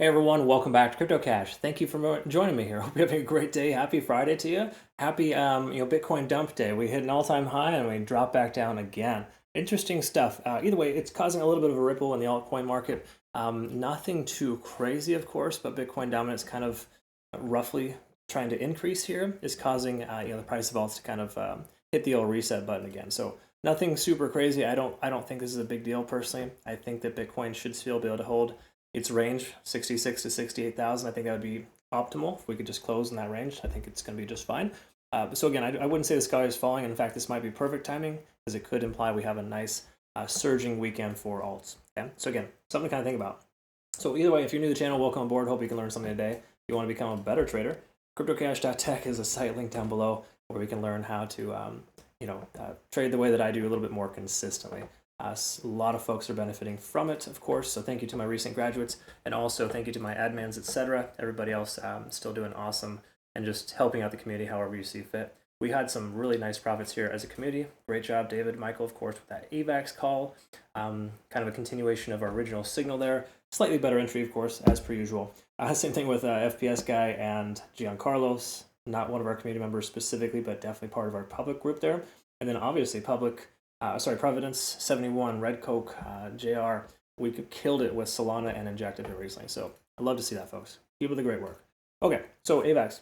Hey everyone, welcome back to Crypto Cash. Thank you for joining me here. Hope you're having a great day. Happy Friday to you. Happy Bitcoin dump day. We hit an all-time high and we dropped back down again. Interesting stuff. Either way, it's causing a little bit of a ripple in the altcoin market. Nothing too crazy, of course, but Bitcoin dominance kind of roughly trying to increase here is causing the price of alts to kind of hit the old reset button again. So nothing super crazy. I don't think this is a big deal personally. I think that Bitcoin should still be able to hold its range, 66 to 68,000. I think that would be optimal if we could just close in that range. I think it's going to be just fine. So again, I wouldn't say the sky is falling. In fact, this might be perfect timing because it could imply we have a nice surging weekend for alts. Okay, so again, something to kind of think about. So either way, if you're new to the channel, welcome aboard. Hope you can learn something today. If you want to become a better trader, cryptocash.tech is a site link down below where we can learn how to trade the way that I do a little bit more consistently. A lot of folks are benefiting from it, of course, so thank you to my recent graduates, and also thank you to my admins, etc. Everybody else still doing awesome and just helping out the community however you see fit. We had some really nice profits here as a community. Great job, David, Michael, of course, with that Avax call. Kind of a continuation of our original signal there. Slightly better entry, of course, as per usual. Same thing with FPS Guy and Giancarlos. Not one of our community members specifically, but definitely part of our public group there. And then obviously Providence 71, Red Coke, JR. We killed it with Solana and injected here recently. So I'd love to see that, folks. Keep up the great work. Okay, so AVAX.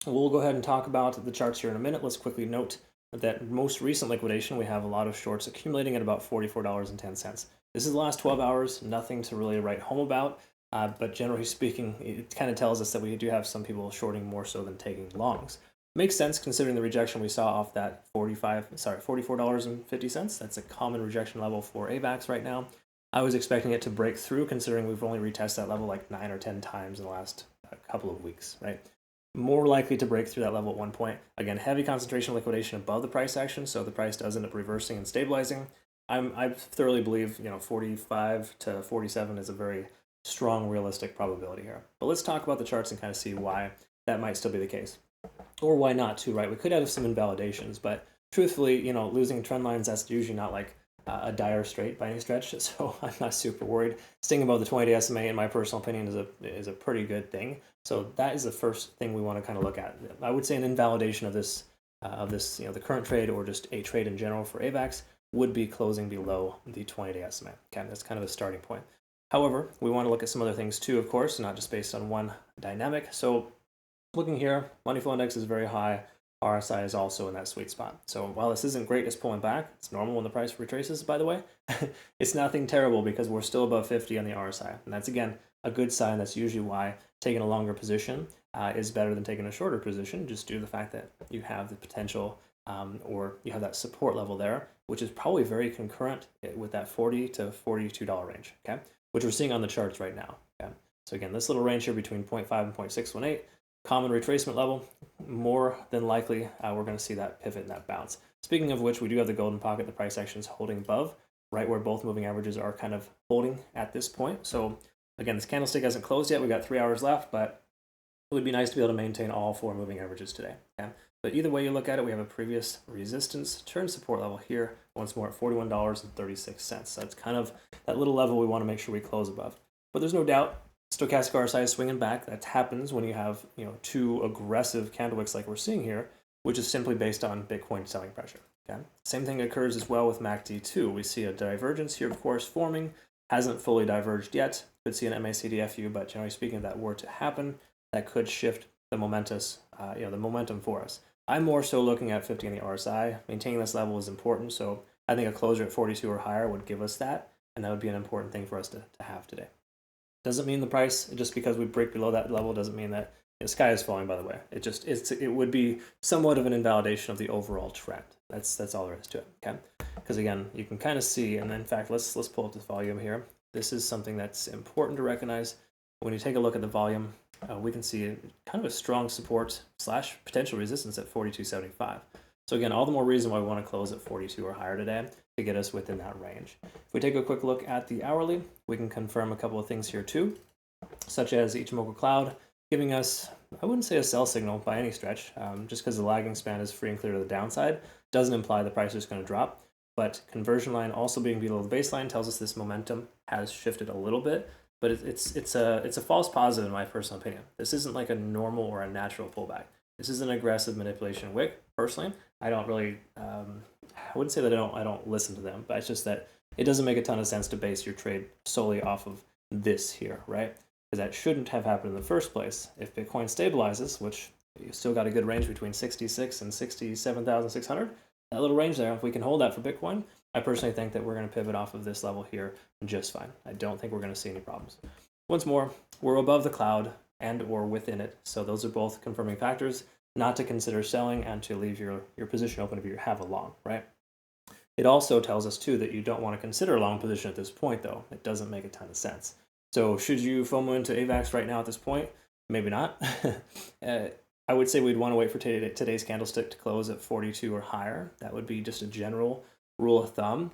We'll go ahead and talk about the charts here in a minute. Let's quickly note that most recent liquidation, we have a lot of shorts accumulating at about $44.10. This is the last 12 hours, nothing to really write home about. But generally speaking, it kind of tells us that we do have some people shorting more so than taking longs. Makes sense considering the rejection we saw off that $44.50. That's a common rejection level for AVAX right now. I was expecting it to break through considering we've only retested that level like 9 or 10 times in the last couple of weeks, right? More likely to break through that level at one point. Again, heavy concentration liquidation above the price action, so the price does end up reversing and stabilizing. I thoroughly believe 45 to 47 is a very strong realistic probability here. But let's talk about the charts and kind of see why that might still be the case. Or why not too, right? We could have some invalidations, but truthfully, losing trend lines, that's usually not like a dire strait by any stretch, so I'm not super worried. Staying above the 20-day SMA, in my personal opinion, is a pretty good thing. So that is the first thing we want to kind of look at. I would say an invalidation of this, the current trade or just a trade in general for AVAX would be closing below the 20-day SMA. Okay, that's kind of a starting point. However, we want to look at some other things too, of course, not just based on one dynamic. So looking here, money flow index is very high. RSI is also in that sweet spot. So while this isn't great, it's pulling back. It's normal when the price retraces, by the way. It's nothing terrible because we're still above 50 on the RSI. And that's, again, a good sign. That's usually why taking a longer position is better than taking a shorter position, just due to the fact that you have the potential or you have that support level there, which is probably very concurrent with that $40 to $42 range, okay? Which we're seeing on the charts right now, okay? So again, this little range here between 0.5 and 0.618, common retracement level, more than likely we're going to see that pivot and that bounce. Speaking of which, we do have the golden pocket, the price action is holding above, right where both moving averages are kind of holding at this point. So again, this candlestick hasn't closed yet. We got 3 hours left, but it would be nice to be able to maintain all 4 moving averages today. Okay? But either way you look at it, we have a previous resistance turn support level here, once more at $41.36. So that's kind of that little level we want to make sure we close above. But there's no doubt stochastic RSI is swinging back. That happens when you have 2 aggressive candlewicks like we're seeing here, which is simply based on Bitcoin selling pressure. Okay. Same thing occurs as well with MACD2. We see a divergence here, of course, forming. Hasn't fully diverged yet. Could see an MACD-FU, but generally speaking, if that were to happen, that could shift the the momentum for us. I'm more so looking at 50 on the RSI. Maintaining this level is important, so I think a closure at 42 or higher would give us that, and that would be an important thing for us to have today. Doesn't mean the price, just because we break below that level, doesn't mean that the sky is falling, by the way. It would be somewhat of an invalidation of the overall trend. That's all there is to it, okay? Because again, you can kind of see, and in fact, let's pull up the volume here. This is something that's important to recognize. When you take a look at the volume, we can see kind of a strong support / potential resistance at 42.75. So again, all the more reason why we want to close at 42 or higher today to get us within that range. If we take a quick look at the hourly, we can confirm a couple of things here too, such as Ichimoku Cloud giving us, I wouldn't say a sell signal by any stretch, just because the lagging span is free and clear to the downside, doesn't imply the price is going to drop. But conversion line also being below the baseline tells us this momentum has shifted a little bit. but it's a false positive in my personal opinion. This isn't like a normal or a natural pullback. This is an aggressive manipulation wick. Personally, I don't really, I wouldn't say that I don't listen to them, but it's just that it doesn't make a ton of sense to base your trade solely off of this here, right? Because that shouldn't have happened in the first place. If Bitcoin stabilizes, which you still got a good range between 66 and 67,600, that little range there, if we can hold that for Bitcoin, I personally think that we're going to pivot off of this level here just fine. I don't think we're going to see any problems. Once more, we're above the cloud and or within it, so those are both confirming factors not to consider selling and to leave your position open if you have a long, right? It also tells us too that you don't want to consider a long position at this point, though. It doesn't make a ton of sense. So should you FOMO into AVAX right now at this point? Maybe not. I would say we'd want to wait for today's candlestick to close at 42 or higher. That would be just a general rule of thumb.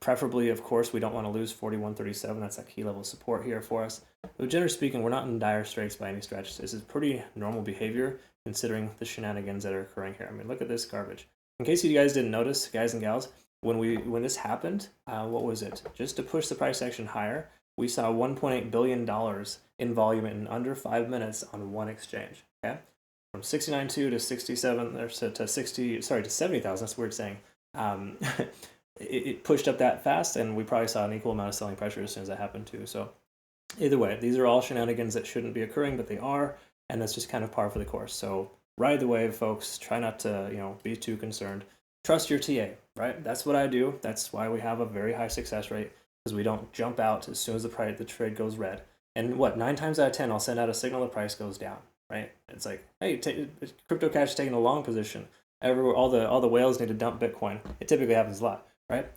Preferably, of course, we don't want to lose 41.37. That's a key level of support here for us. But generally speaking, we're not in dire straits by any stretch. This is pretty normal behavior considering the shenanigans that are occurring here. I mean, look at this garbage. In case you guys didn't notice, guys and gals, when this happened, what was it? Just to push the price action higher, we saw $1.8 billion in volume in under 5 minutes on one exchange. Okay, from 69.2 to 67 or to 60. Sorry, to 70,000. That's weird saying. It pushed up that fast, and we probably saw an equal amount of selling pressure as soon as that happened too. So either way, these are all shenanigans that shouldn't be occurring, but they are, and that's just kind of par for the course. So ride the wave, folks. Try not to be too concerned. Trust your TA, right? That's what I do. That's why we have a very high success rate, because we don't jump out as soon as the trade goes red. And 9 times out of 10, I'll send out a signal the price goes down, right? It's like, hey, crypto cash is taking a long position. All the whales need to dump Bitcoin. It typically happens a lot, right?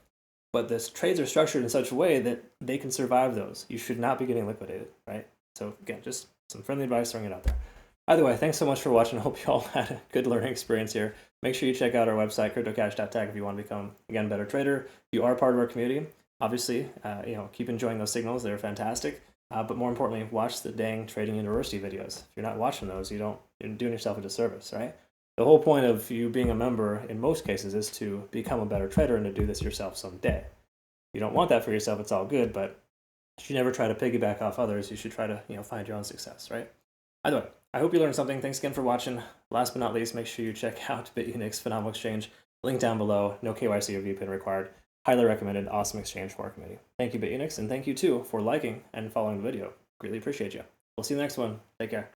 But the trades are structured in such a way that they can survive those. You should not be getting liquidated, right? So again, just some friendly advice, throwing it out there. Either way, thanks so much for watching. I hope you all had a good learning experience here. Make sure you check out our website, cryptocash.tech, if you want to become, again, a better trader. If you are part of our community, obviously, keep enjoying those signals. They're fantastic. But more importantly, watch the dang Trading University videos. If you're not watching those, you're doing yourself a disservice, right? The whole point of you being a member, in most cases, is to become a better trader and to do this yourself someday. You don't want that for yourself, it's all good, but you should never try to piggyback off others. You should try to find your own success, right? Either way, I hope you learned something. Thanks again for watching. Last but not least, make sure you check out Bitunix, phenomenal exchange. Link down below. No KYC or VPN required. Highly recommended. Awesome exchange for our committee. Thank you, Bitunix, and thank you too for liking and following the video. Greatly appreciate you. We'll see you in the next one. Take care.